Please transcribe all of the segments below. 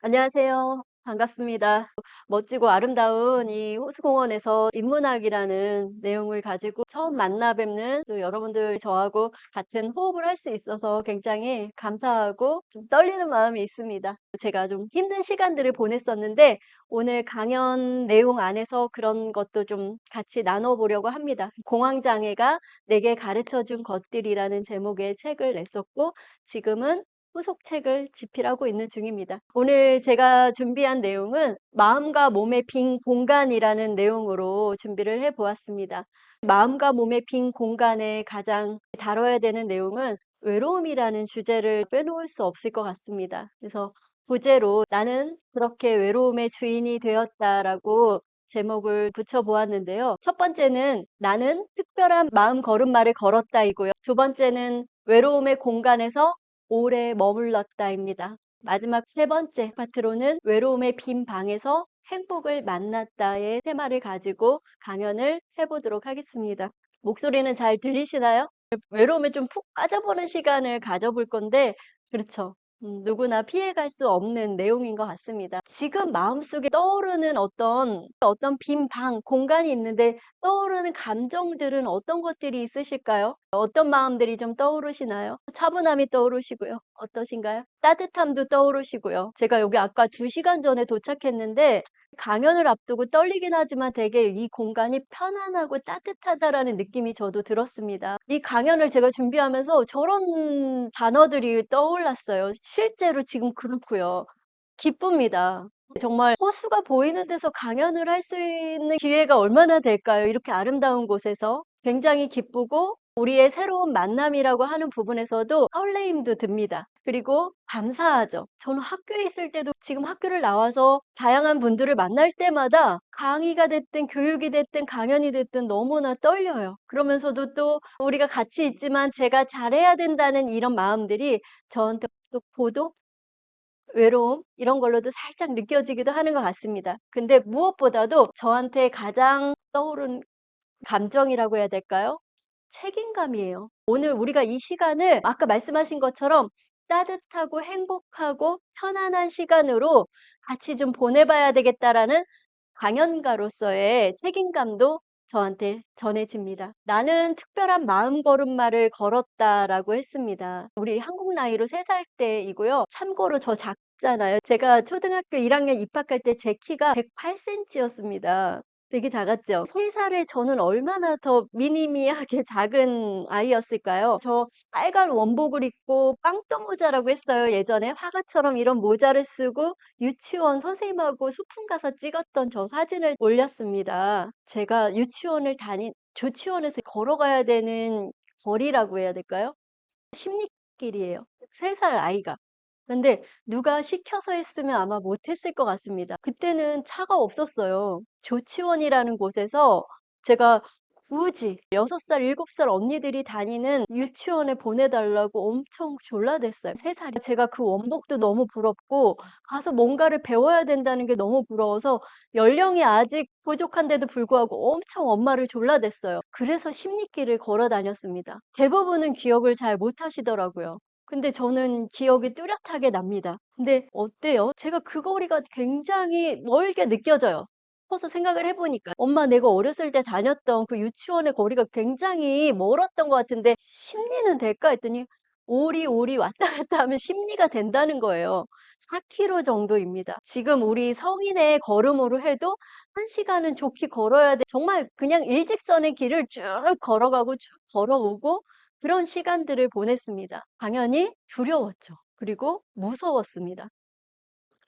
안녕하세요. 반갑습니다. 멋지고 아름다운 이 호수공원에서 인문학이라는 내용을 가지고 처음 만나 뵙는 또 여러분들 저하고 같은 호흡을 할 수 있어서 굉장히 감사하고 좀 떨리는 마음이 있습니다. 제가 좀 힘든 시간들을 보냈었는데 오늘 강연 내용 안에서 그런 것도 좀 같이 나눠보려고 합니다. 공황장애가 내게 가르쳐 준 것들이라는 제목의 책을 냈었고 지금은 후속책을 집필하고 있는 중입니다. 오늘 제가 준비한 내용은 마음과 몸의 빈 공간이라는 내용으로 준비를 해보았습니다. 마음과 몸의 빈 공간에 가장 다뤄야 되는 내용은 외로움이라는 주제를 빼놓을 수 없을 것 같습니다. 그래서 부제로 나는 그렇게 외로움의 주인이 되었다라고 제목을 붙여보았는데요. 첫 번째는 나는 특별한 마음 걸음마를 걸었다이고요. 두 번째는 외로움의 공간에서 오래 머물렀다입니다. 마지막 세 번째 파트로는 외로움의 빈 방에서 행복을 만났다의 테마를 가지고 강연을 해보도록 하겠습니다. 목소리는 잘 들리시나요? 외로움에 좀 푹 빠져보는 시간을 가져볼 건데, 그렇죠. 누구나 피해갈 수 없는 내용인 것 같습니다. 지금 마음속에 떠오르는 어떤 빈 방, 공간이 있는데 떠오르는 감정들은 어떤 것들이 있으실까요? 어떤 마음들이 좀 떠오르시나요? 차분함이 떠오르시고요. 어떠신가요? 따뜻함도 떠오르시고요. 제가 여기 아까 2시간 전에 도착했는데 강연을 앞두고 떨리긴 하지만 되게 이 공간이 편안하고 따뜻하다라는 느낌이 저도 들었습니다. 이 강연을 제가 준비하면서 저런 단어들이 떠올랐어요. 실제로 지금 그렇고요. 기쁩니다. 정말 호수가 보이는 데서 강연을 할 수 있는 기회가 얼마나 될까요? 이렇게 아름다운 곳에서 굉장히 기쁘고 우리의 새로운 만남이라고 하는 부분에서도 설레임도 듭니다. 그리고 감사하죠. 저는 학교에 있을 때도 지금 학교를 나와서 다양한 분들을 만날 때마다 강의가 됐든 교육이 됐든 강연이 됐든 너무나 떨려요. 그러면서도 또 우리가 같이 있지만 제가 잘해야 된다는 이런 마음들이 저한테 또 고독, 외로움 이런 걸로도 살짝 느껴지기도 하는 것 같습니다. 근데 무엇보다도 저한테 가장 떠오른 감정이라고 해야 될까요? 책임감이에요. 오늘 우리가 이 시간을 아까 말씀하신 것처럼 따뜻하고 행복하고 편안한 시간으로 같이 좀 보내봐야 되겠다라는 강연가로서의 책임감도 저한테 전해집니다. 나는 특별한 마음걸음마를 걸었다라고 했습니다. 우리 한국 나이로 3살 때이고요. 참고로 저 작잖아요. 제가 초등학교 1학년 입학할 때 제 키가 108cm였습니다. 되게 작았죠. 3살에 저는 얼마나 더 미니미하게 작은 아이였을까요? 저 빨간 원복을 입고 빵또 모자라고 했어요. 예전에 화가처럼 이런 모자를 쓰고 유치원 선생님하고 소풍 가서 찍었던 저 사진을 올렸습니다. 제가 조치원에서 걸어가야 되는 거리라고 해야 될까요? 십리길이에요. 3살 아이가. 근데 누가 시켜서 했으면 아마 못했을 것 같습니다. 그때는 차가 없었어요. 조치원이라는 곳에서 제가 굳이 6살, 7살 언니들이 다니는 유치원에 보내달라고 엄청 졸라댔어요. 3살이. 제가 그 원복도 너무 부럽고 가서 뭔가를 배워야 된다는 게 너무 부러워서 연령이 아직 부족한데도 불구하고 엄청 엄마를 졸라댔어요. 그래서 십리길을 걸어 다녔습니다. 대부분은 기억을 잘 못하시더라고요. 근데 저는 기억이 뚜렷하게 납니다. 근데 어때요? 제가 그 거리가 굉장히 멀게 느껴져요. 커서 생각을 해보니까 엄마 내가 어렸을 때 다녔던 그 유치원의 거리가 굉장히 멀었던 것 같은데 심리는 될까 했더니 오리오리 왔다 갔다 하면 심리가 된다는 거예요. 4km 정도입니다. 지금 우리 성인의 걸음으로 해도 1시간은 좋게 걸어야 돼. 정말 그냥 일직선의 길을 쭉 걸어가고 쭉 걸어오고 그런 시간들을 보냈습니다. 당연히 두려웠죠. 그리고 무서웠습니다.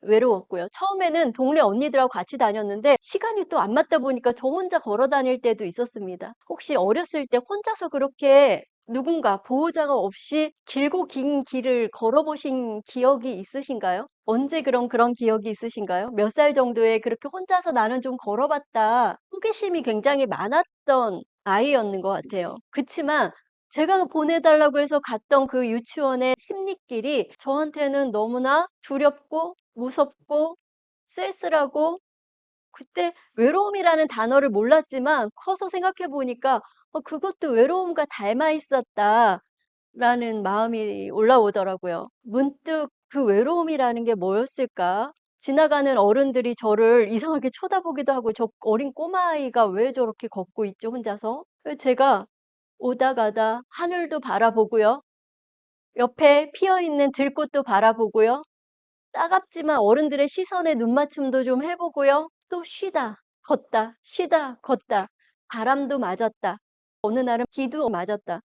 외로웠고요. 처음에는 동네 언니들하고 같이 다녔는데 시간이 또 안 맞다 보니까 저 혼자 걸어 다닐 때도 있었습니다. 혹시 어렸을 때 혼자서 그렇게 누군가 보호자가 없이 길고 긴 길을 걸어보신 기억이 있으신가요? 언제 그런 기억이 있으신가요? 몇 살 정도에 그렇게 혼자서 나는 좀 걸어봤다. 호기심이 굉장히 많았던 아이였는 것 같아요. 그치만 제가 보내달라고 해서 갔던 그 유치원의 십리길이 저한테는 너무나 두렵고 무섭고 쓸쓸하고 그때 외로움이라는 단어를 몰랐지만 커서 생각해 보니까 그것도 외로움과 닮아 있었다라는 마음이 올라오더라고요. 문득 그 외로움이라는 게 뭐였을까? 지나가는 어른들이 저를 이상하게 쳐다보기도 하고 '저 어린 꼬마아이가 왜 저렇게 걷고 있죠 혼자서?' 그래서 제가 오다 가다 하늘도 바라보고요. 옆에 피어 있는 들꽃도 바라보고요. 따갑지만 어른들의 시선에 눈맞춤도 좀 해 보고요. 또 쉬다 걷다 쉬다 걷다 바람도 맞았다. 어느 날은 비도 맞았다.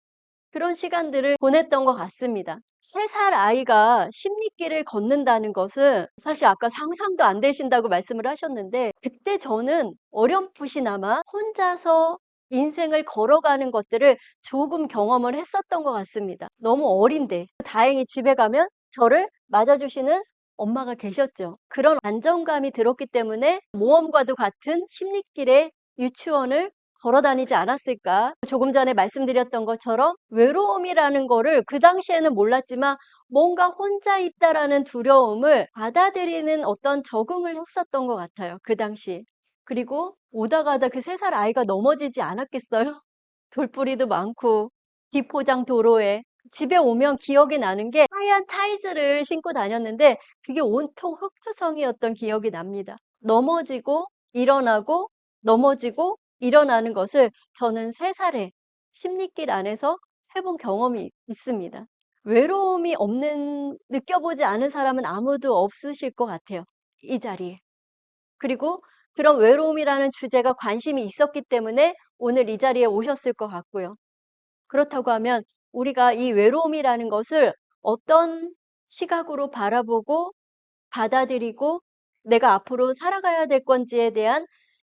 그런 시간들을 보냈던 것 같습니다. 3살 아이가 십리길을 걷는다는 것은 사실 아까 상상도 안 되신다고 말씀을 하셨는데, 그때 저는 어렴풋이나마 혼자서 인생을 걸어가는 것들을 조금 경험을 했었던 것 같습니다. 너무 어린데 다행히 집에 가면 저를 맞아주시는 엄마가 계셨죠. 그런 안정감이 들었기 때문에 모험과도 같은 십리길의 유치원을 걸어 다니지 않았을까. 조금 전에 말씀드렸던 것처럼 외로움이라는 거를 그 당시에는 몰랐지만 뭔가 혼자 있다라는 두려움을 받아들이는 어떤 적응을 했었던 것 같아요, 그 당시에. 그리고 오다 가다 그 3살 아이가 넘어지지 않았겠어요? 돌부리도 많고 비포장 도로에. 집에 오면 기억이 나는 게 하얀 타이즈를 신고 다녔는데 그게 온통 흙투성이었던 기억이 납니다. 넘어지고 일어나고 넘어지고 일어나는 것을 저는 3 살에 십리길 안에서 해본 경험이 있습니다. 외로움이 없는 느껴보지 않은 사람은 아무도 없으실 것 같아요, 이 자리에. 그리고 그런 외로움이라는 주제가 관심이 있었기 때문에 오늘 이 자리에 오셨을 것 같고요. 그렇다고 하면 우리가 이 외로움이라는 것을 어떤 시각으로 바라보고 받아들이고 내가 앞으로 살아가야 될 건지에 대한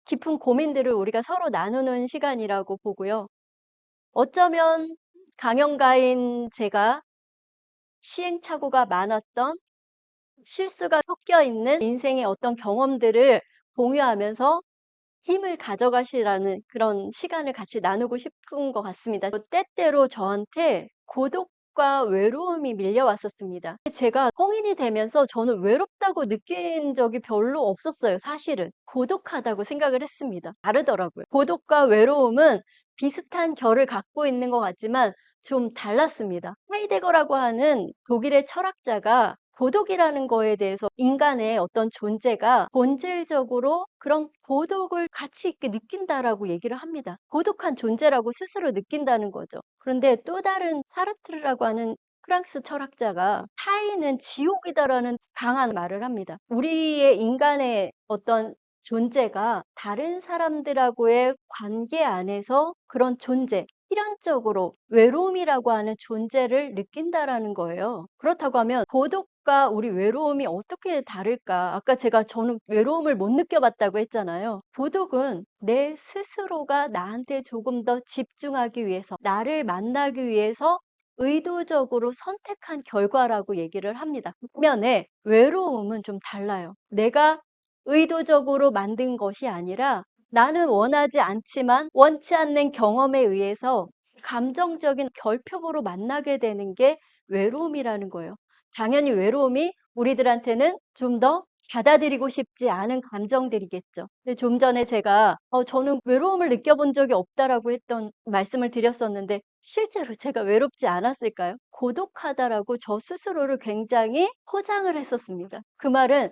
깊은 고민들을 우리가 서로 나누는 시간이라고 보고요. 어쩌면 강연가인 제가 시행착오가 많았던, 실수가 섞여 있는 인생의 어떤 경험들을 공유하면서 힘을 가져가시라는 그런 시간을 같이 나누고 싶은 것 같습니다. 때때로 저한테 고독과 외로움이 밀려왔었습니다. 제가 성인이 되면서 저는 외롭다고 느낀 적이 별로 없었어요, 사실은. 고독하다고 생각을 했습니다. 다르더라고요. 고독과 외로움은 비슷한 결을 갖고 있는 것 같지만 좀 달랐습니다. 하이데거라고 하는 독일의 철학자가 고독이라는 거에 대해서 인간의 어떤 존재가 본질적으로 그런 고독을 가치 있게 느낀다라고 얘기를 합니다. 고독한 존재라고 스스로 느낀다는 거죠. 그런데 또 다른 사르트르라고 하는 프랑스 철학자가 타인은 지옥이다라는 강한 말을 합니다. 우리의 인간의 어떤 존재가 다른 사람들하고의 관계 안에서 그런 존재, 필연적으로 외로움이라고 하는 존재를 느낀다라는 거예요. 그렇다고 하면 고독과 우리 외로움이 어떻게 다를까? 아까 저는 외로움을 못 느껴봤다고 했잖아요. 고독은 내 스스로가 나한테 조금 더 집중하기 위해서, 나를 만나기 위해서 의도적으로 선택한 결과라고 얘기를 합니다. 반면에 외로움은 좀 달라요. 내가 의도적으로 만든 것이 아니라 나는 원하지 않지만 원치 않는 경험에 의해서 감정적인 결핍으로 만나게 되는 게 외로움이라는 거예요. 당연히 외로움이 우리들한테는 좀 더 받아들이고 싶지 않은 감정들이겠죠. 근데 좀 전에 제가 저는 외로움을 느껴본 적이 없다라고 했던 말씀을 드렸었는데 실제로 제가 외롭지 않았을까요? 고독하다라고 저 스스로를 굉장히 포장을 했었습니다. 그 말은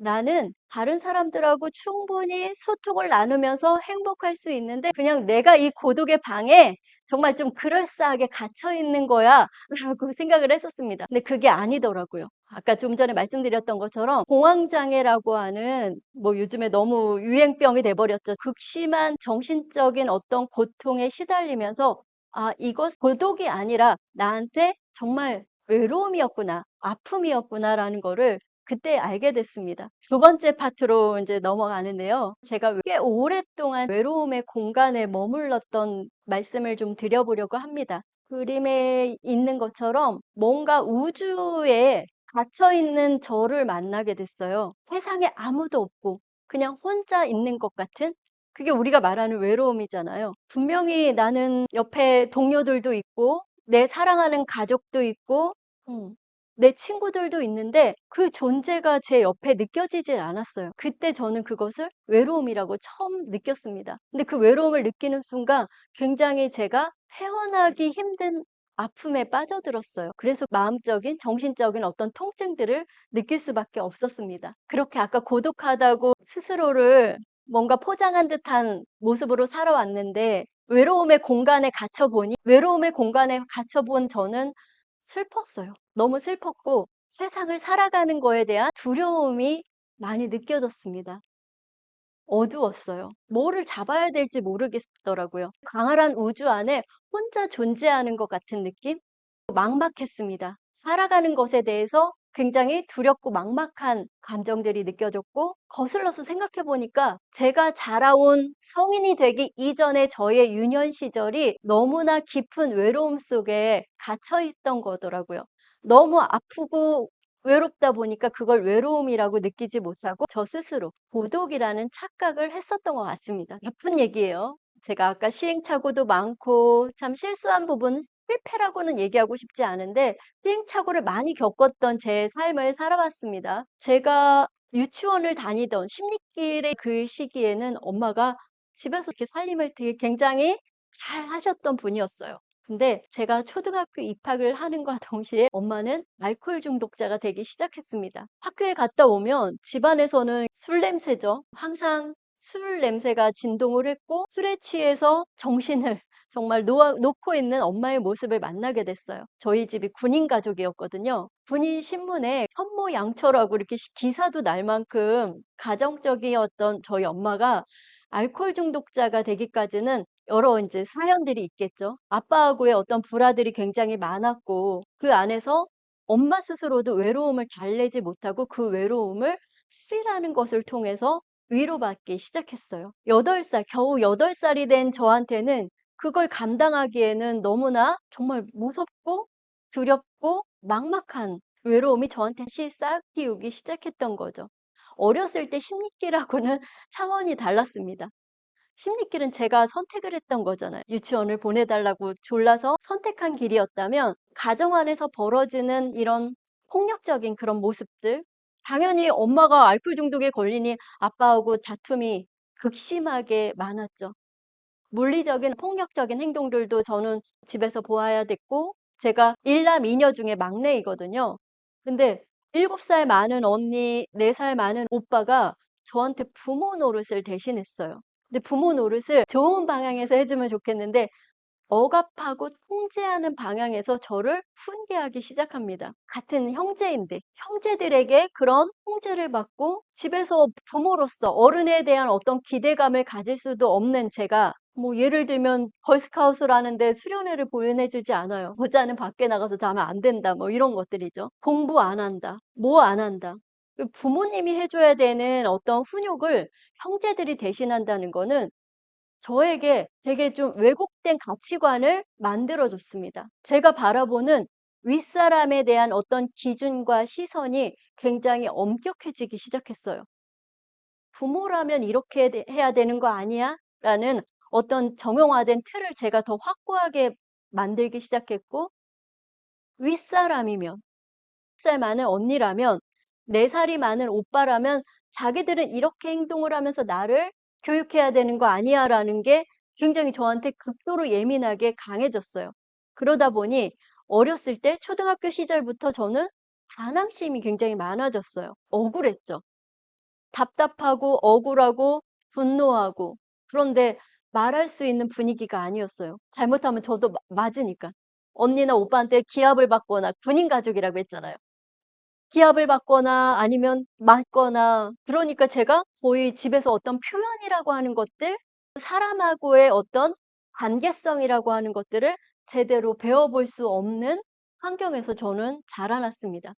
나는 다른 사람들하고 충분히 소통을 나누면서 행복할 수 있는데 그냥 내가 이 고독의 방에 정말 좀 그럴싸하게 갇혀 있는 거야 라고 생각을 했었습니다. 근데 그게 아니더라고요. 아까 좀 전에 말씀드렸던 것처럼 공황장애라고 하는, 뭐 요즘에 너무 유행병이 돼버렸죠. 극심한 정신적인 어떤 고통에 시달리면서 이것 고독이 아니라 나한테 정말 외로움이었구나, 아픔이었구나라는 거를 그때 알게 됐습니다. 두 번째 파트로 이제 넘어가는데요. 제가 꽤 오랫동안 외로움의 공간에 머물렀던 말씀을 좀 드려보려고 합니다. 그림에 있는 것처럼 뭔가 우주에 갇혀 있는 저를 만나게 됐어요. 세상에 아무도 없고 그냥 혼자 있는 것 같은, 그게 우리가 말하는 외로움이잖아요. 분명히 나는 옆에 동료들도 있고 내 사랑하는 가족도 있고 내 친구들도 있는데 그 존재가 제 옆에 느껴지질 않았어요. 그때 저는 그것을 외로움이라고 처음 느꼈습니다. 근데 그 외로움을 느끼는 순간 굉장히 제가 헤어나기 힘든 아픔에 빠져들었어요. 그래서 마음적인, 정신적인 어떤 통증들을 느낄 수밖에 없었습니다. 그렇게 아까 고독하다고 스스로를 뭔가 포장한 듯한 모습으로 살아왔는데 외로움의 공간에 갇혀본 저는 슬펐어요. 너무 슬펐고 세상을 살아가는 거에 대한 두려움이 많이 느껴졌습니다. 어두웠어요. 뭐를 잡아야 될지 모르겠더라고요. 광활한 우주 안에 혼자 존재하는 것 같은 느낌? 막막했습니다. 살아가는 것에 대해서 굉장히 두렵고 막막한 감정들이 느껴졌고, 거슬러서 생각해 보니까 제가 자라온 성인이 되기 이전의 저의 유년 시절이 너무나 깊은 외로움 속에 갇혀 있던 거더라고요. 너무 아프고 외롭다 보니까 그걸 외로움이라고 느끼지 못하고 저 스스로 고독이라는 착각을 했었던 것 같습니다. 나쁜 얘기예요. 제가 아까 시행착오도 많고 참 실수한 부분, 실패라고는 얘기하고 싶지 않은데 시행착오를 많이 겪었던 제 삶을 살아왔습니다. 제가 유치원을 다니던 십리길의 그 시기에는 엄마가 집에서 이렇게 살림을 되게 굉장히 잘 하셨던 분이었어요. 근데 제가 초등학교 입학을 하는과 동시에 엄마는 알코올 중독자가 되기 시작했습니다. 학교에 갔다 오면 집안에서는 술 냄새죠. 항상 술 냄새가 진동을 했고 술에 취해서 정신을 정말 놓고 있는 엄마의 모습을 만나게 됐어요. 저희 집이 군인 가족이었거든요. 군인 신문에 현모양처라고 이렇게 기사도 날 만큼 가정적이었던 저희 엄마가 알코올 중독자가 되기까지는 여러 이제 사연들이 있겠죠. 아빠하고의 어떤 불화들이 굉장히 많았고 그 안에서 엄마 스스로도 외로움을 달래지 못하고 그 외로움을 술이라는 것을 통해서 위로받기 시작했어요. 8살, 겨우 8살이 된 저한테는 그걸 감당하기에는 너무나 정말 무섭고 두렵고 막막한 외로움이 저한테 싹 틔우기 시작했던 거죠. 어렸을 때 심리기라고는 차원이 달랐습니다. 심리길은 제가 선택을 했던 거잖아요. 유치원을 보내달라고 졸라서 선택한 길이었다면 가정 안에서 벌어지는 이런 폭력적인 그런 모습들, 당연히 엄마가 알코올 중독에 걸리니 아빠하고 다툼이 극심하게 많았죠. 물리적인 폭력적인 행동들도 저는 집에서 보아야 됐고 제가 일남 이녀 중에 막내이거든요. 근데 7살 많은 언니, 4살 많은 오빠가 저한테 부모 노릇을 대신했어요. 근데 부모 노릇을 좋은 방향에서 해 주면 좋겠는데 억압하고 통제하는 방향에서 저를 훈계하기 시작합니다. 같은 형제인데 형제들에게 그런 통제를 받고 집에서 부모로서 어른에 대한 어떤 기대감을 가질 수도 없는 제가 뭐 예를 들면 걸스카웃을 하는데 수련회를 보내주지 않아요. 여자는 밖에 나가서 자면 안 된다. 뭐 이런 것들이죠. 공부 안 한다. 뭐 안 한다. 부모님이 해줘야 되는 어떤 훈육을 형제들이 대신한다는 거는 저에게 되게 좀 왜곡된 가치관을 만들어 줬습니다. 제가 바라보는 윗사람에 대한 어떤 기준과 시선이 굉장히 엄격해지기 시작했어요. '부모라면 이렇게 해야 되는 거 아니야?' 라는 어떤 정형화된 틀을 제가 더 확고하게 만들기 시작했고 윗사람이면 10살 많은 언니라면 4살이 많은 오빠라면 자기들은 이렇게 행동을 하면서 나를 교육해야 되는 거 아니야라는 게 굉장히 저한테 극도로 예민하게 강해졌어요. 그러다 보니 어렸을 때 초등학교 시절부터 저는 반항심이 굉장히 많아졌어요. 억울했죠. 답답하고 억울하고 분노하고. 그런데 말할 수 있는 분위기가 아니었어요. 잘못하면 저도 맞으니까. 언니나 오빠한테 기합을 받거나 군인 가족이라고 했잖아요. 기합을 받거나 아니면 맞거나 그러니까 제가 거의 집에서 어떤 표현이라고 하는 것들, 사람하고의 어떤 관계성이라고 하는 것들을 제대로 배워볼 수 없는 환경에서 저는 자라났습니다.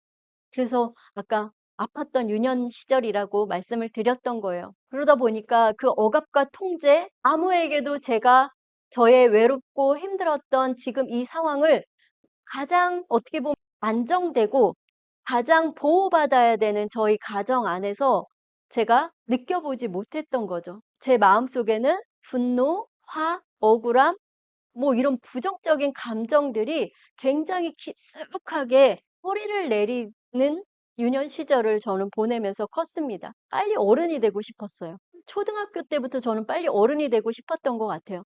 그래서 아까 아팠던 유년 시절이라고 말씀을 드렸던 거예요. 그러다 보니까 그 억압과 통제, 아무에게도 제가 저의 외롭고 힘들었던 지금 이 상황을 가장 어떻게 보면 안정되고 가장 보호받아야 되는 저희 가정 안에서 제가 느껴보지 못했던 거죠. 제 마음속에는 분노, 화, 억울함, 뭐 이런 부정적인 감정들이 굉장히 깊숙하게 뿌리를 내리는 유년 시절을 저는 보내면서 컸습니다. 빨리 어른이 되고 싶었어요. 초등학교 때부터 저는 빨리 어른이 되고 싶었던 것 같아요.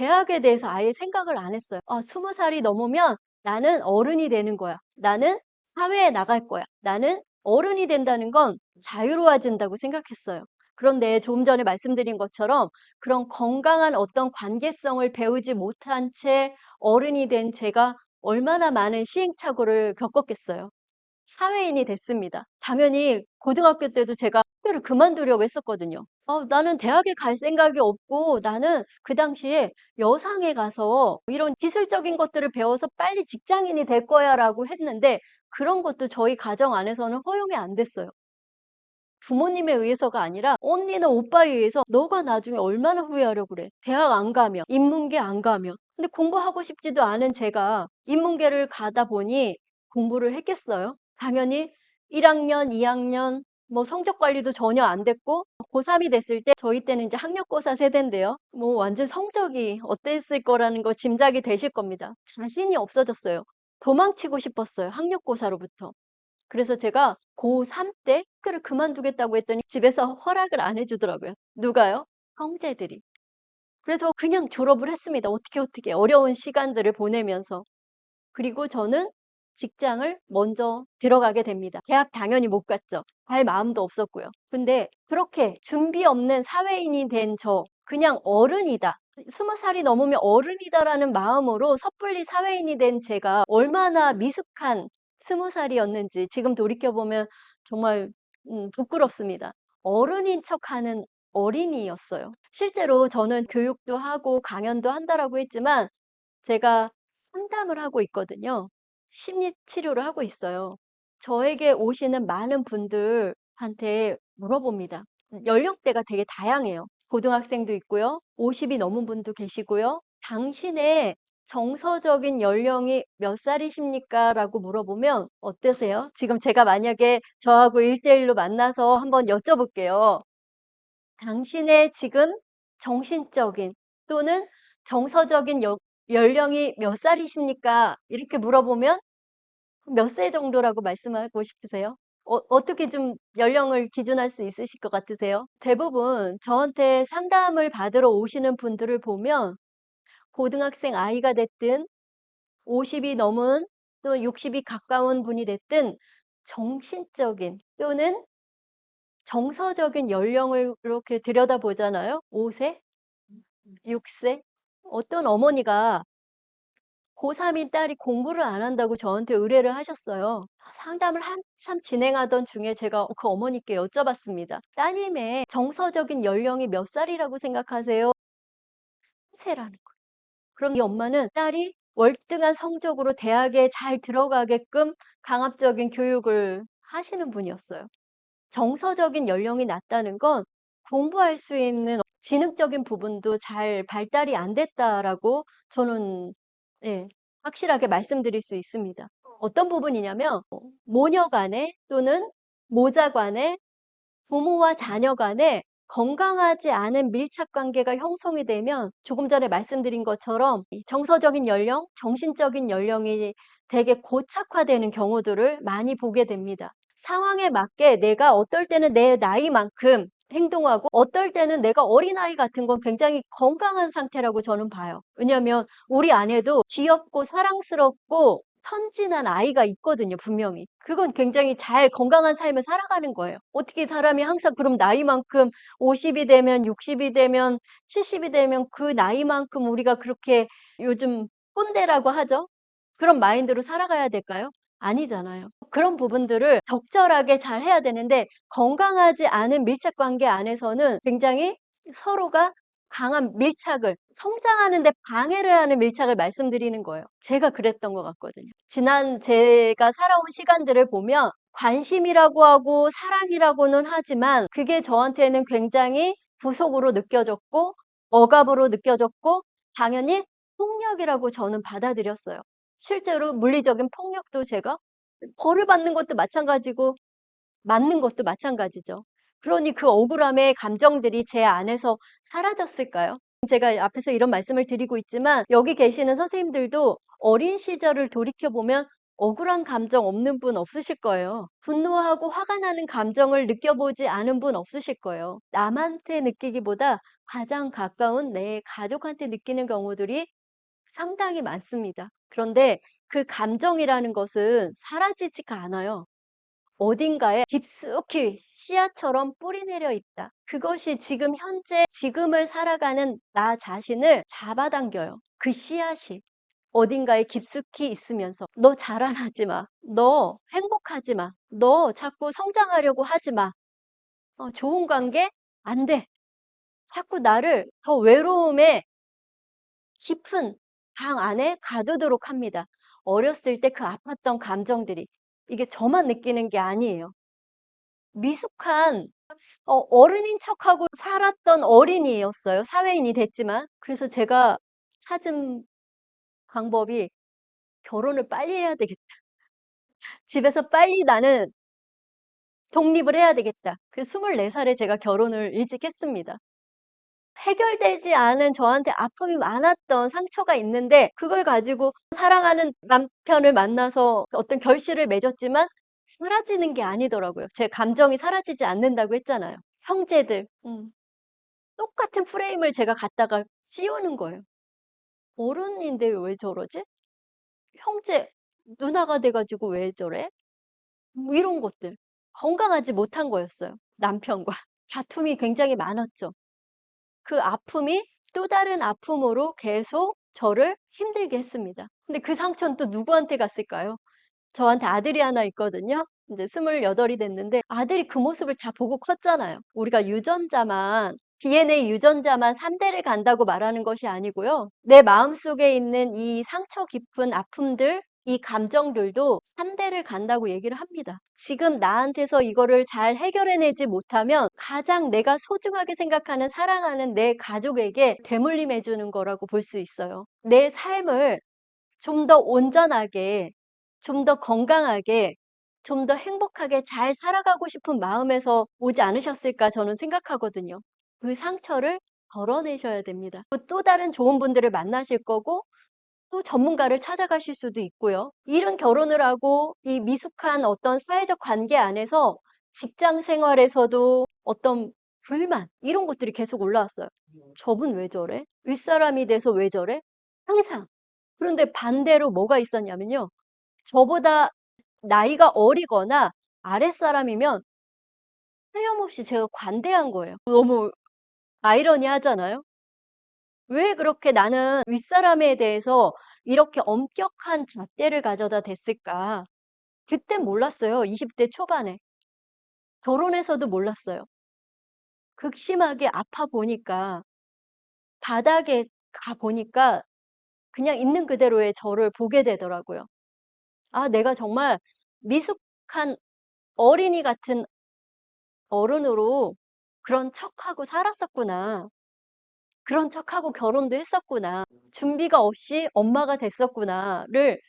대학에 대해서 아예 생각을 안 했어요. 20살이 넘으면 나는 어른이 되는 거야. 나는 사회에 나갈 거야. 나는 어른이 된다는 건 자유로워진다고 생각했어요. 그런데 조금 전에 말씀드린 것처럼 그런 건강한 어떤 관계성을 배우지 못한 채 어른이 된 제가 얼마나 많은 시행착오를 겪었겠어요. 사회인이 됐습니다. 당연히 고등학교 때도 제가 학교를 그만두려고 했었거든요. 나는 대학에 갈 생각이 없고 나는 그 당시에 여상에 가서 이런 기술적인 것들을 배워서 빨리 직장인이 될 거야라고 했는데 그런 것도 저희 가정 안에서는 허용이 안 됐어요. 부모님에 의해서가 아니라 언니나 오빠에 의해서 너가 나중에 얼마나 후회하려고 그래. 대학 안 가면, 인문계 안 가면. 근데 공부하고 싶지도 않은 제가 인문계를 가다 보니 공부를 했겠어요? 당연히 1학년, 2학년 뭐 성적 관리도 전혀 안 됐고 고3이 됐을 때 저희 때는 이제 학력고사 세대인데요. 뭐 완전 성적이 어땠을 거라는 거 짐작이 되실 겁니다. 자신이 없어졌어요. 도망치고 싶었어요. 학력고사로부터. 그래서 제가 고3 때 학교를 그만두겠다고 했더니 집에서 허락을 안 해주더라고요. 누가요? 형제들이. 그래서 그냥 졸업을 했습니다. 어떻게 어려운 시간들을 보내면서. 그리고 저는 직장을 먼저 들어가게 됩니다. 대학 당연히 못 갔죠. 갈 마음도 없었고요. 근데 그렇게 준비 없는 사회인이 된 저, 그냥 어른이다. 20살이 넘으면 어른이다라는 마음으로 섣불리 사회인이 된 제가 얼마나 미숙한 20살이었는지 지금 돌이켜보면 정말 부끄럽습니다. 어른인 척하는 어린이였어요. 실제로 저는 교육도 하고 강연도 한다라고 했지만 제가 상담을 하고 있거든요. 심리 치료를 하고 있어요. 저에게 오시는 많은 분들한테 물어봅니다. 연령대가 되게 다양해요. 고등학생도 있고요. 50이 넘은 분도 계시고요. 당신의 정서적인 연령이 몇 살이십니까? 라고 물어보면 어떠세요? 지금 제가 만약에 저하고 1대1로 만나서 한번 여쭤볼게요. 당신의 지금 정신적인 또는 정서적인 연령이 몇 살이십니까? 이렇게 물어보면 몇 세 정도라고 말씀하고 싶으세요? 어떻게 좀 연령을 기준할 수 있으실 것 같으세요? 대부분 저한테 상담을 받으러 오시는 분들을 보면 고등학생 아이가 됐든 50이 넘은 또 60이 가까운 분이 됐든 정신적인 또는 정서적인 연령을 이렇게 들여다보잖아요. 5세, 6세. 어떤 어머니가 고3인 딸이 공부를 안 한다고 저한테 의뢰를 하셨어요. 상담을 한참 진행하던 중에 제가 그 어머니께 여쭤봤습니다. 따님의 정서적인 연령이 몇 살이라고 생각하세요? 3세라는 거예요. 그럼 이 엄마는 딸이 월등한 성적으로 대학에 잘 들어가게끔 강압적인 교육을 하시는 분이었어요. 정서적인 연령이 낮다는 건 공부할 수 있는 지능적인 부분도 잘 발달이 안 됐다라고 저는 예, 확실하게 말씀드릴 수 있습니다. 어떤 부분이냐면 모녀 간에 또는 모자 간에 부모와 자녀 간에 건강하지 않은 밀착 관계가 형성이 되면 조금 전에 말씀드린 것처럼 이 정서적인 연령, 정신적인 연령이 되게 고착화되는 경우들을 많이 보게 됩니다. 상황에 맞게 내가 어떨 때는 내 나이만큼 행동하고 어떨 때는 내가 어린아이 같은 건 굉장히 건강한 상태라고 저는 봐요. 왜냐하면 우리 안에도 귀엽고 사랑스럽고 선진한 아이가 있거든요, 분명히. 그건 굉장히 잘 건강한 삶을 살아가는 거예요. 어떻게 사람이 항상 그럼 나이만큼 50이 되면 60이 되면 70이 되면 그 나이만큼 우리가 그렇게 요즘 꼰대라고 하죠? 그런 마인드로 살아가야 될까요? 아니잖아요. 그런 부분들을 적절하게 잘 해야 되는데 건강하지 않은 밀착 관계 안에서는 굉장히 서로가 강한 밀착을 성장하는 데 방해를 하는 밀착을 말씀드리는 거예요. 제가 그랬던 것 같거든요. 지난 제가 살아온 시간들을 보면 관심이라고 하고 사랑이라고는 하지만 그게 저한테는 굉장히 구속으로 느껴졌고 억압으로 느껴졌고 당연히 폭력이라고 저는 받아들였어요. 실제로 물리적인 폭력도 제가 벌을 받는 것도 마찬가지고 맞는 것도 마찬가지죠. 그러니 그 억울함의 감정들이 제 안에서 사라졌을까요? 제가 앞에서 이런 말씀을 드리고 있지만 여기 계시는 선생님들도 어린 시절을 돌이켜보면 억울한 감정 없는 분 없으실 거예요. 분노하고 화가 나는 감정을 느껴보지 않은 분 없으실 거예요. 남한테 느끼기보다 가장 가까운 내 가족한테 느끼는 경우들이 상당히 많습니다. 그런데 그 감정이라는 것은 사라지지가 않아요. 어딘가에 깊숙이 씨앗처럼 뿌리 내려 있다. 그것이 지금 현재 지금을 살아가는 나 자신을 잡아당겨요. 그 씨앗이 어딘가에 깊숙이 있으면서 너 자라나지 마. 너 행복하지 마. 너 자꾸 성장하려고 하지 마. 좋은 관계 안 돼. 자꾸 나를 더 외로움에 깊은 방 안에 가두도록 합니다. 어렸을 때 그 아팠던 감정들이 이게 저만 느끼는 게 아니에요. 미숙한 어른인 척하고 살았던 어린이였어요. 사회인이 됐지만. 그래서 제가 찾은 방법이 '결혼을 빨리 해야 되겠다. 집에서 빨리 나는 독립을 해야 되겠다.' 그래서 24 살에 제가 결혼을 일찍 했습니다. 해결되지 않은 저한테 아픔이 많았던 상처가 있는데 그걸 가지고 사랑하는 남편을 만나서 어떤 결실을 맺었지만 사라지는 게 아니더라고요. 제 감정이 사라지지 않는다고 했잖아요. 형제들 똑같은 프레임을 제가 갖다가 씌우는 거예요. '어른인데 왜 저러지? 형제 누나가 돼 가지고 왜 저래?' 뭐 이런 것들. 건강하지 못한 거였어요, 남편과. 다툼이 굉장히 많았죠. 그 아픔이 또 다른 아픔으로 계속 저를 힘들게 했습니다. 근데 그 상처는 또 누구한테 갔을까요? 저한테 아들이 하나 있거든요. 인제 28이 됐는데 아들이 그 모습을 다 보고 컸잖아요. 우리가 유전자만 DNA 유전자만 3 대를 간다고 말하는 것이 아니고요. 내 마음속에 있는 이 상처 깊은 아픔들, 이 감정들도 3 대를 간다고 얘기를 합니다. 지금 나한테서 이거를 잘 해결해 내지 못하면 가장 내가 소중하게 생각하는 사랑하는 내 가족에게 대물림해 주는 거라고 볼 수 있어요. 내 삶을 좀 더 온전하게, 좀 더 건강하게, 좀 더 행복하게 잘 살아가고 싶은 마음에서 오지 않으셨을까 저는 생각하거든요. 그 상처를 덜어내셔야 됩니다. 또 다른 좋은 분들을 만나실 거고 또 전문가를 찾아가실 수도 있고요. 이른 결혼을 하고 이 미숙한 어떤 사회적 관계 안에서 직장 생활에서도 어떤 불만 이런 것들이 계속 올라왔어요. "저분 왜 저래? 윗사람이 돼서 왜 저래?" 항상. 그런데 반대로 뭐가 있었냐면요. 저보다 나이가 어리거나 아랫사람이면 하염없이 제가 관대한 거예요. 너무 아이러니하잖아요. 왜 그렇게 나는 윗사람에 대해서 이렇게 엄격한 잣대를 가져다 댔을까? 그땐 몰랐어요. 20대 초반에. 결혼해서도 몰랐어요. 극심하게 아파 보니까 바닥에 가 보니까 그냥 있는 그대로의 저를 보게 되더라고요. '아 내가 정말 미숙한 어린이 같은 어른으로 그런 척하고 살았었구나. 그런 척하고 결혼도 했었구나. 준비가 없이 엄마가 됐었구나.'를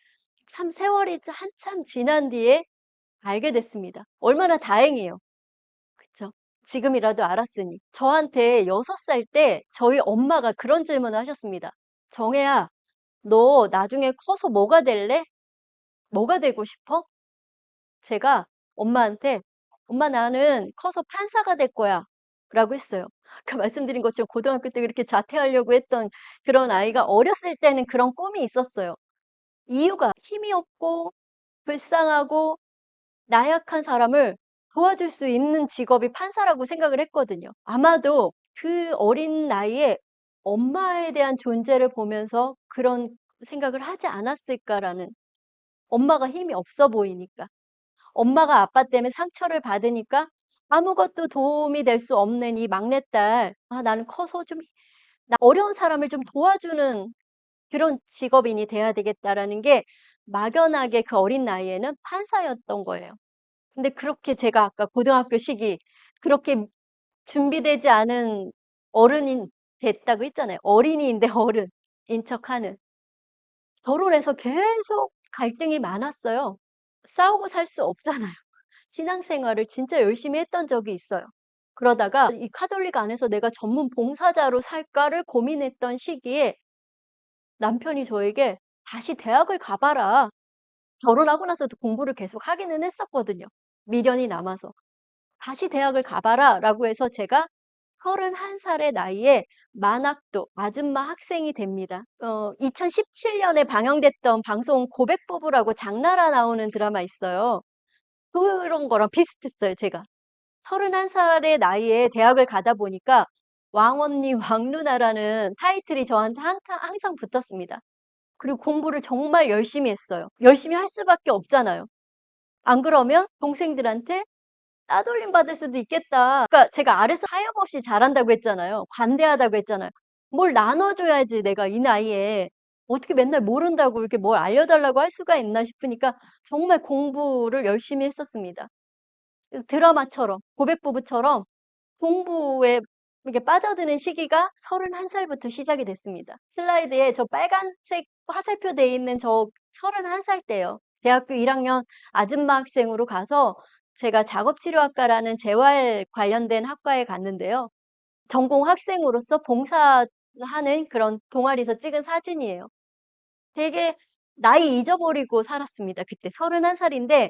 참 세월이 한참 지난 뒤에 알게 됐습니다. 얼마나 다행이에요. 그쵸? 지금이라도 알았으니. 저한테 6 살 때 저희 엄마가 그런 질문을 하셨습니다. "정혜야, 너 나중에 커서 뭐가 될래? 뭐가 되고 싶어?" 제가 엄마한테 "엄마 나는 커서 판사가 될 거야." 라고 했어요. 아까 말씀드린 것처럼 고등학교 때 그렇게 자퇴하려고 했던 그런 아이가 어렸을 때는 그런 꿈이 있었어요. 이유가 힘이 없고 불쌍하고 나약한 사람을 도와줄 수 있는 직업이 판사라고 생각을 했거든요. 아마도 그 어린 나이에 엄마에 대한 존재를 보면서 그런 생각을 하지 않았을까라는 엄마가 힘이 없어 보이니까. 엄마가 아빠 때문에 상처를 받으니까 아무것도 도움이 될 수 없는 이 막내딸, '아 나는 커서 좀 어려운 사람을 좀 도와주는 그런 직업인이 돼야 되겠다.'라는 게 막연하게 그 어린 나이에는 판사였던 거예요. 근데 그렇게 제가 아까 고등학교 시기 그렇게 준비되지 않은 어른이 됐다고 했잖아요. 어린이인데 어른인 척하는. 결혼해서 계속 갈등이 많았어요. 싸우고 살 수 없잖아요. 신앙생활을 진짜 열심히 했던 적이 있어요. 그러다가 이 카톨릭 안에서 '내가 전문 봉사자로 살까?'를 고민했던 시기에 남편이 저에게 "다시 대학을 가 봐라." 결혼하고 나서도 공부를 계속 하기는 했었거든요. 미련이 남아서. "다시 대학을 가봐라."라고 해서 제가 31살의 나이에 만학도 아줌마 학생이 됩니다. 2017년에 방영됐던 방송 고백부부라고 장나라 나오는 드라마 있어요. 그런 거랑 비슷했어요, 제가. 31살의 나이에 대학을 가다 보니까 왕언니, 왕누나라는 타이틀이 저한테 항상 붙었습니다. 그리고 공부를 정말 열심히 했어요. 열심히 할 수밖에 없잖아요. 안 그러면 동생들한테 따돌림 받을 수도 있겠다. 그러니까 제가 아래서 하염없이 잘한다고 했잖아요. 관대하다고 했잖아요. 뭘 나눠줘야지 내가 이 나이에 어떻게 맨날 모른다고 이렇게 뭘 알려달라고 할 수가 있나 싶으니까 정말 공부를 열심히 했었습니다. 드라마처럼 고백부부처럼 공부에 이렇게 빠져드는 시기가 31살부터 시작이 됐습니다. 슬라이드에 저 빨간색 화살표 돼 있는 저 31살 때요. 대학교 1학년 아줌마 학생으로 가서 제가 작업치료학과라는 재활 관련된 학과에 갔는데요. 전공 학생으로서 봉사하는 그런 동아리에서 찍은 사진이에요. 되게 나이 잊어버리고 살았습니다. 그때 31살인데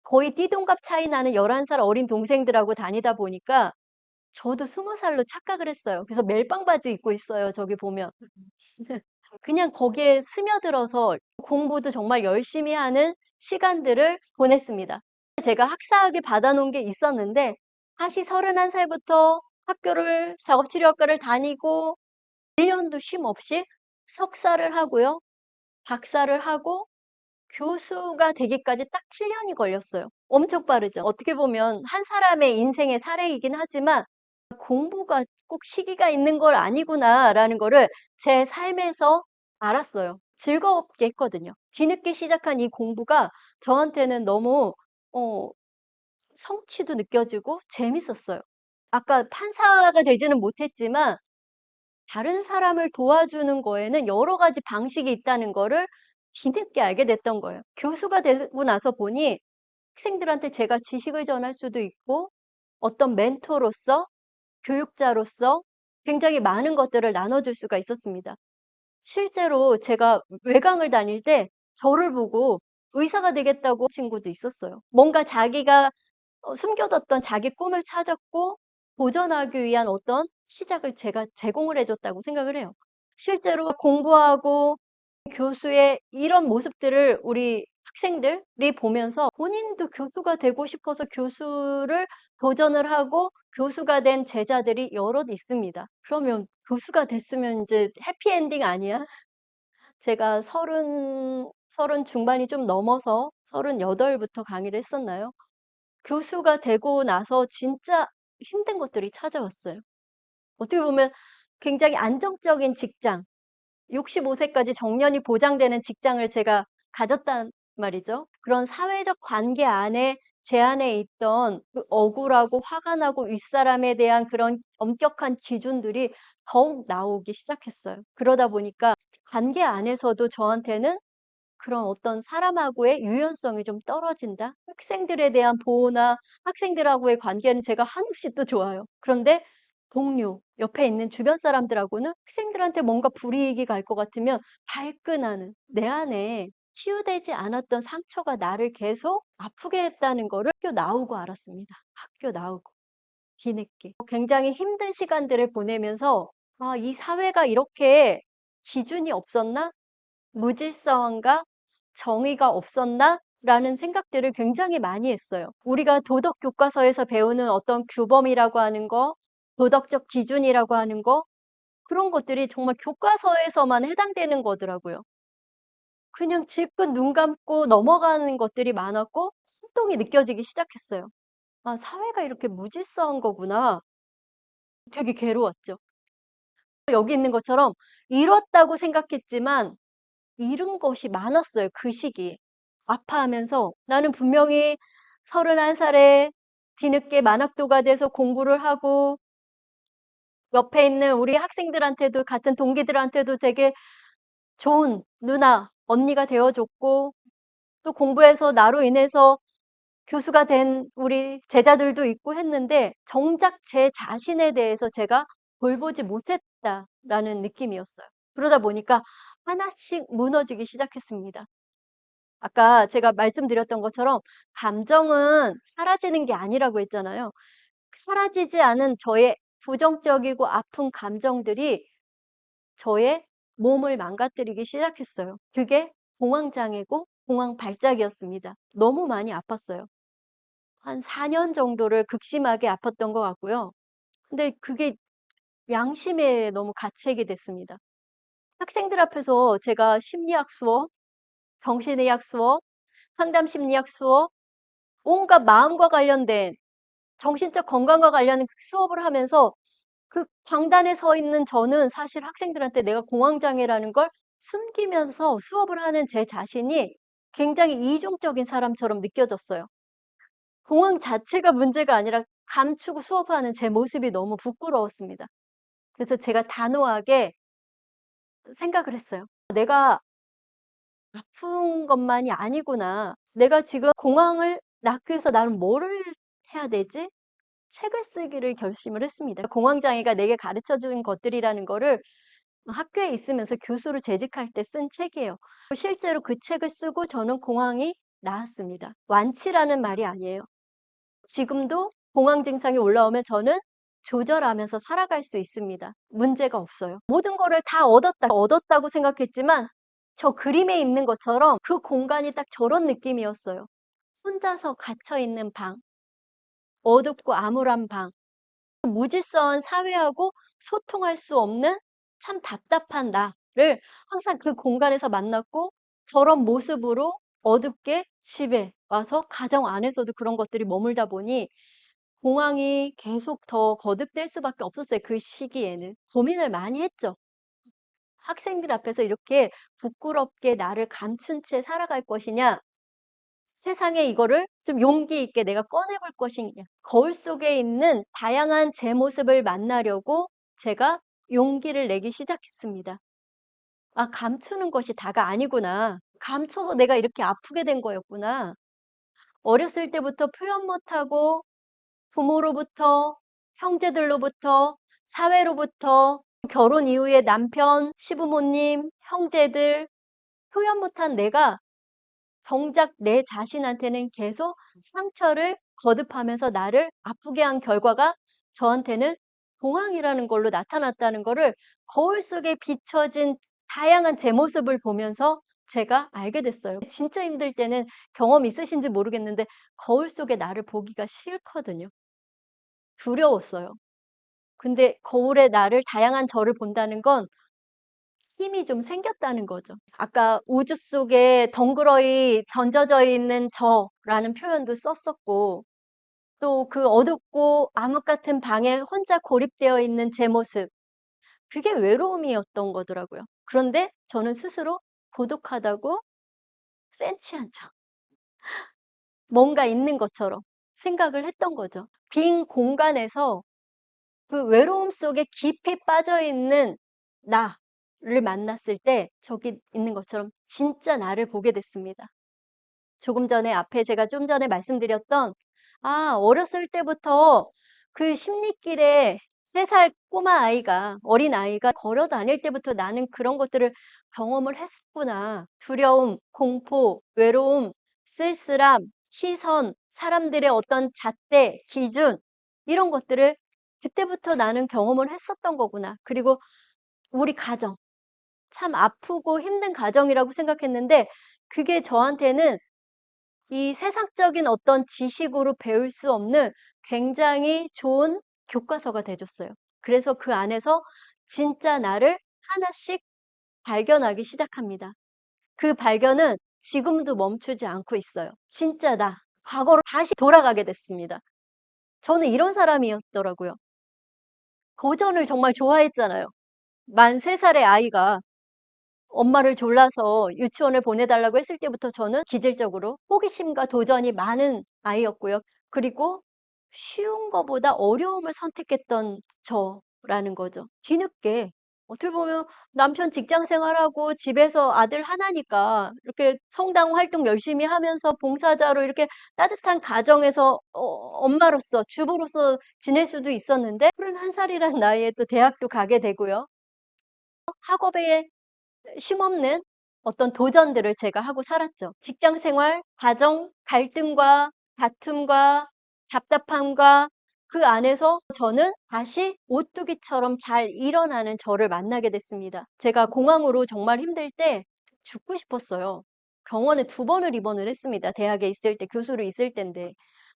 거의 띠동갑 차이 나는 11살 어린 동생들하고 다니다 보니까 저도 20살로 착각을 했어요. 그래서 멜빵 바지 입고 있어요. 저기 보면. 그냥 거기에 스며들어서 공부도 정말 열심히 하는 시간들을 보냈습니다. 제가 학사학위 받아놓은 게 있었는데 다시 31살부터 학교를 작업치료학과를 다니고 1년도 쉼 없이 석사를 하고요. 박사를 하고 교수가 되기까지 딱 7년이 걸렸어요. 엄청 빠르죠. 어떻게 보면 한 사람의 인생의 사례이긴 하지만 공부가 꼭 시기가 있는 걸 아니구나라는 거를 제 삶에서 알았어요. 즐겁게 했거든요. 뒤늦게 시작한 이 공부가 저한테는 너무 어 성취도 느껴지고 재밌었어요. 아까 판사가 되지는 못했지만 다른 사람을 도와주는 거에는 여러 가지 방식이 있다는 거를 뒤늦게 알게 됐던 거예요. 교수가 되고 나서 보니 학생들한테 제가 지식을 전할 수도 있고 어떤 멘토로서 교육자로서 굉장히 많은 것들을 나눠줄 수가 있었습니다. 실제로 제가 외강을 다닐 때 저를 보고 의사가 되겠다고 친구도 있었어요. 뭔가 자기가 숨겨뒀던 자기 꿈을 찾았고 도전하기 위한 어떤 시작을 제가 제공을 해줬다고 생각을 해요. 실제로 공부하고 교수의 이런 모습들을 우리 학생들이 보면서 본인도 교수가 되고 싶어서 교수를 도전을 하고 교수가 된 제자들이 여럿 있습니다. 그러면 교수가 됐으면 이제 해피엔딩 아니야? 제가 서른 중반이 좀 넘어서 38부터 강의를 했었나요? 교수가 되고 나서 진짜 힘든 것들이 찾아왔어요. 어떻게 보면 굉장히 안정적인 직장, 65세까지 정년이 보장되는 직장을 제가 가졌단 말이죠. 그런 사회적 관계 안에 제 안에 있던 그 억울하고 화가 나고 윗사람에 대한 그런 엄격한 기준들이 더욱 나오기 시작했어요. 그러다 보니까 관계 안에서도 저한테는 그런 어떤 사람하고의 유연성이 좀 떨어진다? 학생들에 대한 보호나 학생들하고의 관계는 제가 한없이 또 좋아요. 그런데 동료, 옆에 있는 주변 사람들하고는 학생들한테 뭔가 불이익이 갈 것 같으면 발끈하는 내 안에 치유되지 않았던 상처가 나를 계속 아프게 했다는 거를 학교 나오고 알았습니다. 학교 나오고 뒤늦게. 굉장히 힘든 시간들을 보내면서 아, 이 사회가 이렇게 기준이 없었나? 무질서한가? 정의가 없었나? 라는 생각들을 굉장히 많이 했어요. 우리가 도덕 교과서에서 배우는 어떤 규범이라고 하는 거, 도덕적 기준이라고 하는 거, 그런 것들이 정말 교과서에서만 해당되는 거더라고요. 그냥 질끈 눈 감고 넘어가는 것들이 많았고, 활동이 느껴지기 시작했어요. 아, 사회가 이렇게 무질서한 거구나. 되게 괴로웠죠. 여기 있는 것처럼 잃었다고 생각했지만 잃은 것이 많았어요, 그 시기에. 아파하면서 나는 분명히 31살에 뒤늦게 만학도가 돼서 공부를 하고 옆에 있는 우리 학생들한테도 같은 동기들한테도 되게 좋은 누나, 언니가 되어 줬고 또 공부해서 나로 인해서 교수가 된 우리 제자들도 있고 했는데 정작 제 자신에 대해서 제가 돌보지 못했다라는 느낌이었어요. 그러다 보니까 하나씩 무너지기 시작했습니다. 아까 제가 말씀드렸던 것처럼 감정은 사라지는 게 아니라고 했잖아요. 사라지지 않은 저의 부정적이고 아픈 감정들이 저의 몸을 망가뜨리기 시작했어요. 그게 공황장애고 공황발작이었습니다. 너무 많이 아팠어요. 한 4년 정도를 극심하게 아팠던 것 같고요. 근데 그게 양심에 너무 가책이 됐습니다. 학생들 앞에서 제가 심리학 수업, 정신의학 수업, 상담 심리학 수업, 온갖 마음과 관련된 정신적 건강과 관련된 수업을 하면서 그 강단에 서 있는 저는 사실 학생들한테 내가 공황장애라는 걸 숨기면서 수업을 하는 제 자신이 굉장히 이중적인 사람처럼 느껴졌어요. 공황 자체가 문제가 아니라 감추고 수업하는 제 모습이 너무 부끄러웠습니다. 그래서 제가 단호하게 생각을 했어요. 내가 아픈 것만이 아니구나. 내가 지금 공황을 낫기 위해서 나는 뭐를 해야 되지? 책을 쓰기를 결심을 했습니다. 공황장애가 내게 가르쳐 준 것들이라는 거를 학교에 있으면서 교수로 재직할 때 쓴 책이에요. 실제로 그 책을 쓰고 저는 공황이 나았습니다. 완치라는 말이 아니에요. 지금도 공황 증상이 올라오면 저는 조절하면서 살아갈 수 있습니다. 문제가 없어요. 모든 거를 다 얻었다고 생각했지만 저 그림에 있는 것처럼 그 공간이 딱 저런 느낌이었어요. 혼자서 갇혀 있는 방, 어둡고 암울한 방, 무질서한 사회하고 소통할 수 없는 참 답답한 나를 항상 그 공간에서 만났고 저런 모습으로 어둡게 집에 와서 가정 안에서도 그런 것들이 머물다 보니 공황이 계속 더 거듭될 수밖에 없었어요. 그 시기에는. 고민을 많이 했죠. 학생들 앞에서 이렇게 부끄럽게 나를 감춘 채 살아갈 것이냐, 세상에 이거를 좀 용기 있게 내가 꺼내볼 것이냐. 거울 속에 있는 다양한 제 모습을 만나려고 제가 용기를 내기 시작했습니다. 아, 감추는 것이 다가 아니구나. 감춰서 내가 이렇게 아프게 된 거였구나. 어렸을 때부터 표현 못하고 부모로부터, 형제들로부터, 사회로부터, 결혼 이후에 남편, 시부모님, 형제들, 표현 못한 내가 정작 내 자신한테는 계속 상처를 거듭하면서 나를 아프게 한 결과가 저한테는 공황이라는 걸로 나타났다는 거를 거울 속에 비춰진 다양한 제 모습을 보면서 제가 알게 됐어요. 진짜 힘들 때는 경험 있으신지 모르겠는데 거울 속에 나를 보기가 싫거든요. 두려웠어요. 근데 거울에 나를 다양한 저를 본다는 건 힘이 좀 생겼다는 거죠. 아까 우주 속에 덩그러이 던져져 있는 저라는 표현도 썼었고 또 그 어둡고 암흑 같은 방에 혼자 고립되어 있는 제 모습 그게 외로움이었던 거더라고요. 그런데 저는 스스로 고독하다고 센치한 척 뭔가 있는 것처럼 생각을 했던 거죠. 빈 공간에서 그 외로움 속에 깊이 빠져 있는 나를 만났을 때 저기 있는 것처럼 진짜 나를 보게 됐습니다. 조금 전에 앞에 제가 좀 전에 말씀드렸던 어렸을 때부터 그 심리길에 3살 꼬마 아이가 어린 아이가 걸어 다닐 때부터 나는 그런 것들을 경험을 했구나. 두려움, 공포, 외로움, 쓸쓸함, 시선, 사람들의 어떤 잣대, 기준 이런 것들을 그때부터 나는 경험을 했었던 거구나. 그리고 우리 가정 참 아프고 힘든 가정이라고 생각했는데 그게 저한테는 이 세상적인 어떤 지식으로 배울 수 없는 굉장히 좋은 교과서가 돼 줬어요. 그래서 그 안에서 진짜 나를 하나씩 발견하기 시작합니다. 그 발견은 지금도 멈추지 않고 있어요. 진짜 나, 과거로 다시 돌아가게 됐습니다. 저는 이런 사람이었더라고요. 고전을 정말 좋아했잖아요. 만 3살의 아이가 엄마를 졸라서 유치원을 보내달라고 했을 때부터 저는 기질적으로 호기심과 도전이 많은 아이였고요. 그리고 쉬운 거보다 어려움을 선택했던 저라는 거죠. 뒤늦게 어떻게 보면 남편 직장 생활하고 집에서 아들 하나니까 이렇게 성당 활동 열심히 하면서 봉사자로 이렇게 따뜻한 가정에서 엄마로서 주부로서 지낼 수도 있었는데 31살이라는 나이에 또 대학도 가게 되고요. 학업에 쉼없는 어떤 도전들을 제가 하고 살았죠. 직장 생활, 가정, 갈등과 다툼과 답답함과 그 안에서 저는 다시 오뚜기처럼 잘 일어나는 저를 만나게 됐습니다. 제가 공황으로 정말 힘들 때 죽고 싶었어요. 병원에 2번을 입원을 했습니다. 대학에 있을 때, 교수로 있을 때인데.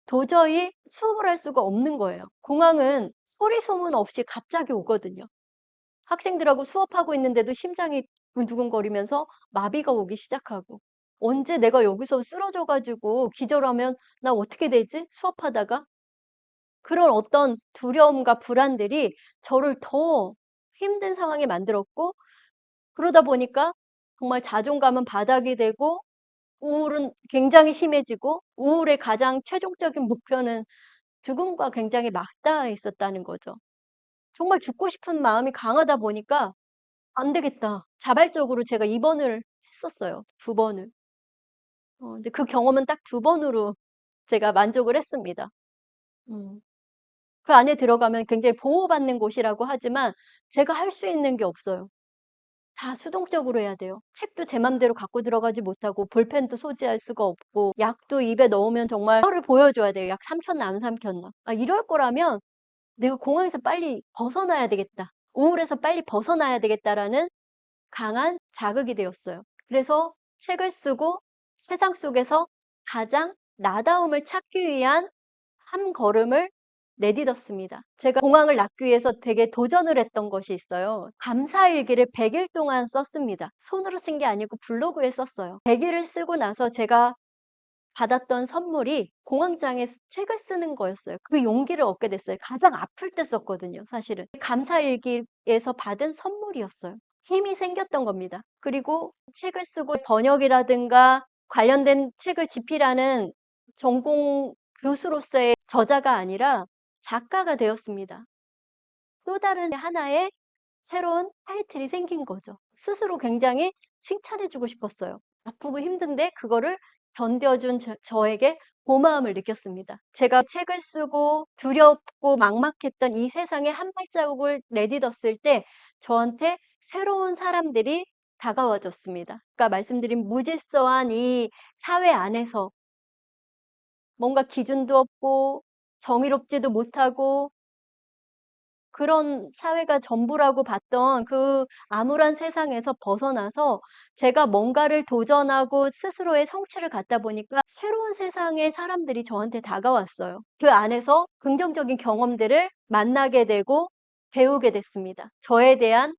도저히 수업을 할 수가 없는 거예요. 공황은 소리 소문 없이 갑자기 오거든요. 학생들하고 수업하고 있는데도 심장이 두근두근거리면서 마비가 오기 시작하고, 언제 내가 여기서 쓰러져 가지고 기절하면 나 어떻게 되지? 수업하다가? 그런 어떤 두려움과 불안들이 저를 더 힘든 상황에 만들었고, 그러다 보니까 정말 자존감은 바닥이 되고 우울은 굉장히 심해지고, 우울의 가장 최종적인 목표는 죽음과 굉장히 맞닿아 있었다는 거죠. 정말 죽고 싶은 마음이 강하다 보니까 '안 되겠다.' 자발적으로 제가 입원을 했었어요, 2번을. 근데 그 경험은 딱 2번으로 제가 만족을 했습니다. 음. 그 안에 들어가면 굉장히 보호받는 곳이라고 하지만 제가 할 수 있는 게 없어요. 다 수동적으로 해야 돼요. 책도 제 맘대로 갖고 들어가지 못하고 볼펜도 소지할 수가 없고, 약도 입에 넣으면 정말 혀를 보여줘야 돼요. 약 삼켰나 안 삼켰나. 이럴 거라면 '내가 공항에서 빨리 벗어나야 되겠다. 우울해서 빨리 벗어나야 되겠다.'라는 강한 자극이 되었어요. 그래서 책을 쓰고 세상 속에서 가장 나다움을 찾기 위한 한 걸음을 내딛었습니다. 제가 공황을 낫기 위해서 되게 도전을 했던 것이 있어요. 감사일기를 100일 동안 썼습니다. 손으로 쓴 게 아니고 블로그에 썼어요. 100일을 쓰고 나서 제가 받았던 선물이 공황장애 책을 쓰는 거였어요. 그 용기를 얻게 됐어요. 가장 아플 때 썼거든요, 사실은. 감사일기에서 받은 선물이었어요. 힘이 생겼던 겁니다. 그리고 책을 쓰고 번역이라든가 관련된 책을 집필하는 전공 교수로서의 저자가 아니라 작가가 되었습니다. 또 다른 하나의 새로운 타이틀이 생긴 거죠. 스스로 굉장히 칭찬해 주고 싶었어요. 아프고 힘든데 그거를 견뎌준 저에게 고마움을 느꼈습니다. 제가 책을 쓰고 두렵고 막막했던 이 세상에 한 발자국을 내딛었을 때 저한테 새로운 사람들이 다가와줬습니다. 아까 말씀드린 무질서한 이 사회 안에서 뭔가 기준도 없고 정의롭지도 못하고 그런 사회가 전부라고 봤던 그 암울한 세상에서 벗어나서 제가 뭔가를 도전하고 스스로의 성취를 갖다 보니까 새로운 세상의 사람들이 저한테 다가왔어요. 그 안에서 긍정적인 경험들을 만나게 되고 배우게 됐습니다. 저에 대한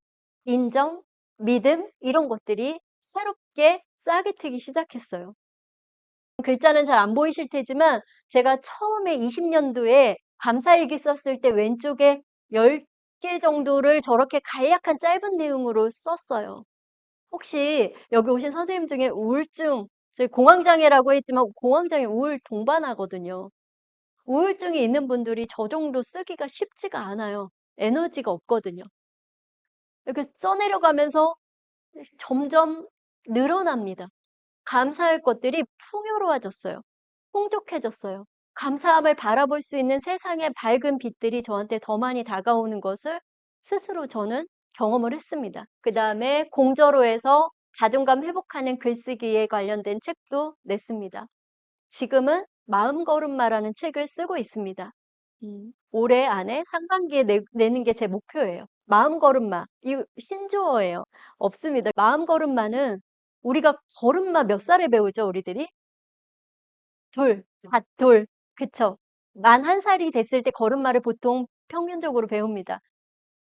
인정, 믿음 이런 것들이 새롭게 싹이 트기 시작했어요. 글자는 잘 안 보이실 테지만 제가 처음에 20년도에 감사일기 썼을 때 왼쪽에 10개 정도를 저렇게 간략한 짧은 내용으로 썼어요. 혹시 여기 오신 선생님 중에 우울증, 저희 공황장애라고 했지만 공황장애 우울 동반하거든요. 우울증이 있는 분들이 저 정도 쓰기가 쉽지가 않아요. 에너지가 없거든요. 이렇게 써내려가면서 점점 늘어납니다. 감사할 것들이 풍요로워졌어요. 풍족해졌어요. 감사함을 바라볼 수 있는 세상의 밝은 빛들이 저한테 더 많이 다가오는 것을 스스로 저는 경험을 했습니다. 그다음에 공저로에서 자존감 회복하는 글쓰기에 관련된 책도 냈습니다. 지금은 마음걸음마라는 책을 쓰고 있습니다. 올해 안에 상반기에 내는 게 제 목표예요. 마음걸음마. 이 신조어예요. 없습니다. 마음걸음마는 우리가 걸음마 몇 살에 배우죠, 우리들이? 둘, 갓돌. 그쵸. 만 1살이 됐을 때 걸음마를 보통 평균적으로 배웁니다.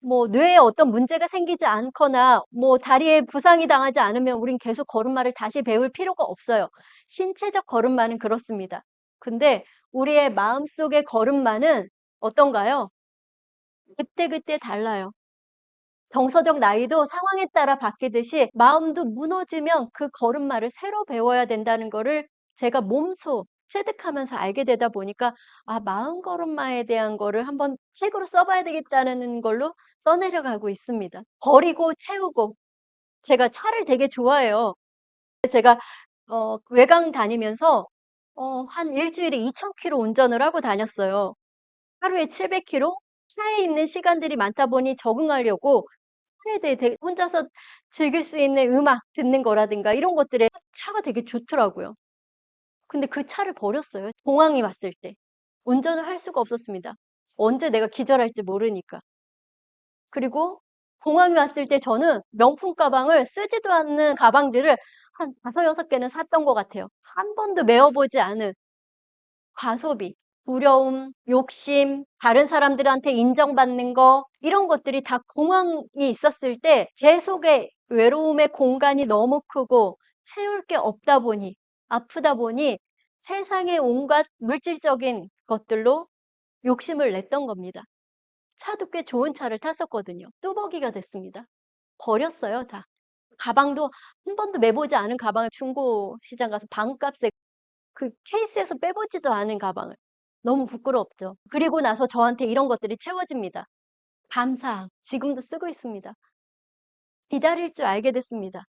뭐 뇌에 어떤 문제가 생기지 않거나 뭐 다리에 부상이 당하지 않으면 우린 계속 걸음마를 다시 배울 필요가 없어요. 신체적 걸음마는 그렇습니다. 근데 우리의 마음속의 걸음마는 어떤가요? 그때그때 달라요. 정서적 나이도 상황에 따라 바뀌듯이 마음도 무너지면 그 걸음마를 새로 배워야 된다는 거를 제가 몸소 체득하면서 알게 되다 보니까 마음 걸음마에 대한 거를 한번 책으로 써봐야 되겠다는 걸로 써내려가고 있습니다. 버리고 채우고. 제가 차를 되게 좋아해요. 제가 외강 다니면서 한 일주일에 2,000km 운전을 하고 다녔어요. 하루에 700km? 차에 있는 시간들이 많다 보니 적응하려고 차에 대해 혼자서 즐길 수 있는 음악 듣는 거라든가 이런 것들에 차가 되게 좋더라고요. 근데 그 차를 버렸어요. 공항이 왔을 때. 운전을 할 수가 없었습니다. 언제 내가 기절할지 모르니까. 그리고 공항에 왔을 때 저는 명품 가방을 쓰지도 않는 가방들을 한 5-6개는 샀던 것 같아요. 한 번도 메어보지 않은 과소비, 두려움, 욕심, 다른 사람들한테 인정받는 거 이런 것들이 다 공황이 있었을 때 제 속에 외로움의 공간이 너무 크고 채울 게 없다 보니 아프다 보니 세상의 온갖 물질적인 것들로 욕심을 냈던 겁니다. 차도 꽤 좋은 차를 탔었거든요. 뚜벅이가 됐습니다. 버렸어요, 다. 가방도 한 번도 매보지 않은 가방을 중고 시장 가서 반값에 그 케이스에서 빼보지도 않은 가방을. 너무 부끄럽죠. 그리고 나서 저한테 이런 것들이 채워집니다. 감사함. 지금도 쓰고 있습니다. 기다릴 줄 알게 됐습니다.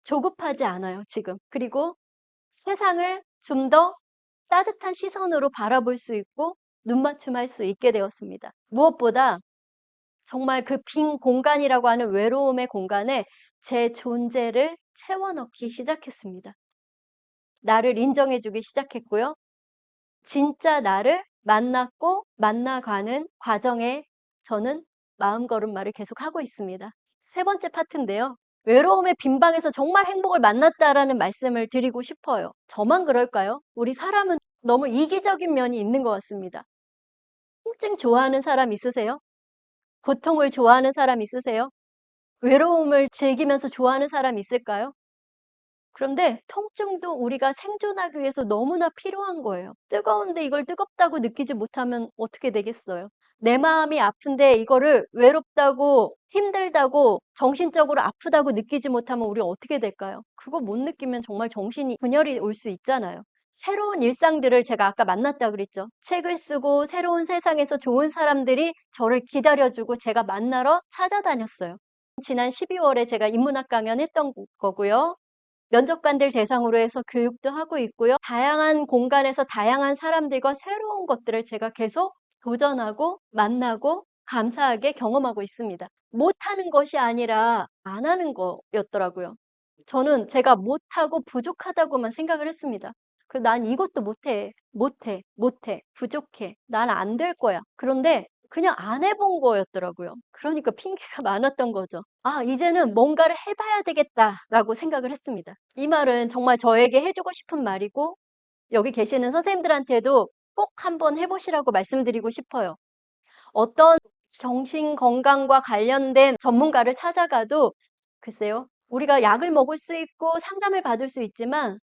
조급하지 않아요, 지금. 그리고 세상을 좀 더 따뜻한 시선으로 바라볼 수 있고 눈맞춤할 수 있게 되었습니다. 무엇보다 정말 그 빈 공간이라고 하는 외로움의 공간에 제 존재를 채워넣기 시작했습니다. 나를 인정해주기 시작했고요. 진짜 나를 만났고 만나가는 과정에 저는 마음걸음마를 계속하고 있습니다. 세 번째 파트인데요. 외로움의 빈방에서 정말 행복을 만났다라는 말씀을 드리고 싶어요. 저만 그럴까요? 우리 사람은 너무 이기적인 면이 있는 것 같습니다. 통증 좋아하는 사람 있으세요? 고통을 좋아하는 사람 있으세요? 외로움을 즐기면서 좋아하는 사람 있을까요? 그런데 통증도 우리가 생존하기 위해서 너무나 필요한 거예요. 뜨거운데 이걸 뜨겁다고 느끼지 못하면 어떻게 되겠어요? 내 마음이 아픈데 이거를 외롭다고 힘들다고 정신적으로 아프다고 느끼지 못하면 우리 어떻게 될까요? 그거 못 느끼면 정말 정신이 분열이 올 수 있잖아요. 새로운 일상들을 제가 아까 만났다 그랬죠. 책을 쓰고 새로운 세상에서 좋은 사람들이 저를 기다려주고 제가 만나러 찾아다녔어요. 지난 12월에 제가 인문학 강연했던 거고요. 면접관들 대상으로 해서 교육도 하고 있고요. 다양한 공간에서 다양한 사람들과 새로운 것들을 제가 계속 도전하고 만나고 감사하게 경험하고 있습니다. 못하는 것이 아니라 안 하는 거였더라고요. 저는 제가 못하고 부족하다고만 생각을 했습니다. 난 이것도 못해, 부족해, 난 안 될 거야. 그런데 그냥 안 해본 거였더라고요. 그러니까 핑계가 많았던 거죠. 아, 이제는 뭔가를 해봐야 되겠다라고 생각을 했습니다. 이 말은 정말 저에게 해주고 싶은 말이고, 여기 계시는 선생님들한테도 꼭 한번 해보시라고 말씀드리고 싶어요. 어떤 정신 건강과 관련된 전문가를 찾아가도, 글쎄요, 우리가 약을 먹을 수 있고 상담을 받을 수 있지만,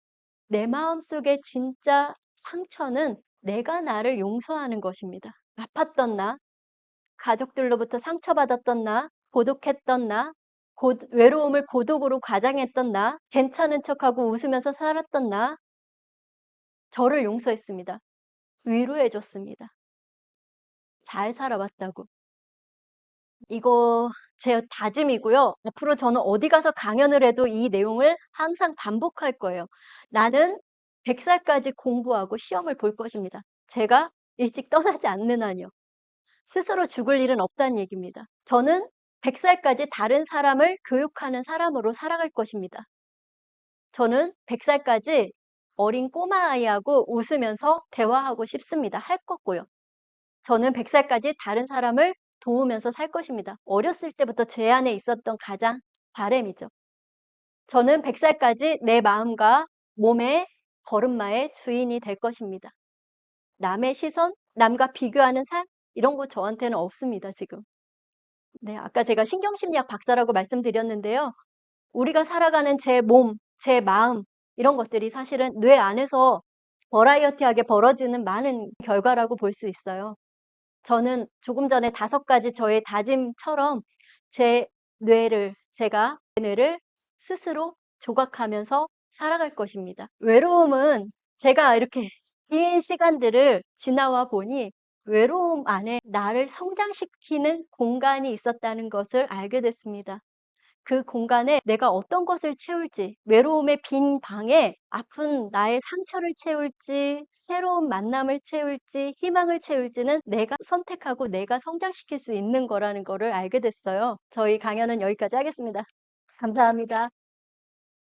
내 마음속에 진짜 상처는 내가 나를 용서하는 것입니다. 아팠던 나, 가족들로부터 상처받았던 나, 고독했던 나, 외로움을 고독으로 과장했던 나, 괜찮은 척하고 웃으면서 살았던 나, 저를 용서했습니다. 위로해줬습니다. 잘 살아왔다고. 이거 제 다짐이고요. 앞으로 저는 어디 가서 강연을 해도 이 내용을 항상 반복할 거예요. 나는 100살까지 공부하고 시험을 볼 것입니다. 제가 일찍 떠나지 않는 한요. 스스로 죽을 일은 없다는 얘기입니다. 저는 100살까지 다른 사람을 교육하는 사람으로 살아갈 것입니다. 저는 100살까지 어린 꼬마아이하고 웃으면서 대화하고 싶습니다. 할 거고요. 저는 100살까지 다른 사람을 도우면서 살 것입니다. 어렸을 때부터 제 안에 있었던 가장 바람이죠. 저는 100살까지 내 마음과 몸의 걸음마의 주인이 될 것입니다. 남의 시선, 남과 비교하는 삶, 이런 거 저한테는 없습니다, 지금. 네, 아까 제가 신경심리학 박사라고 말씀드렸는데요. 우리가 살아가는 제 몸, 제 마음, 이런 것들이 사실은 뇌 안에서 버라이어티하게 벌어지는 많은 결과라고 볼 수 있어요. 저는 조금 전에 5가지 저의 다짐처럼 제 뇌를, 제가 제 뇌를 스스로 조각하면서 살아갈 것입니다. 외로움은 제가 이렇게 긴 시간들을 지나와 보니 외로움 안에 나를 성장시키는 공간이 있었다는 것을 알게 됐습니다. 그 공간에 내가 어떤 것을 채울지, 외로움의 빈 방에 아픈 나의 상처를 채울지, 새로운 만남을 채울지, 희망을 채울지는 내가 선택하고 내가 성장시킬 수 있는 거라는 거를 알게 됐어요. 저희 강연은 여기까지 하겠습니다. 감사합니다.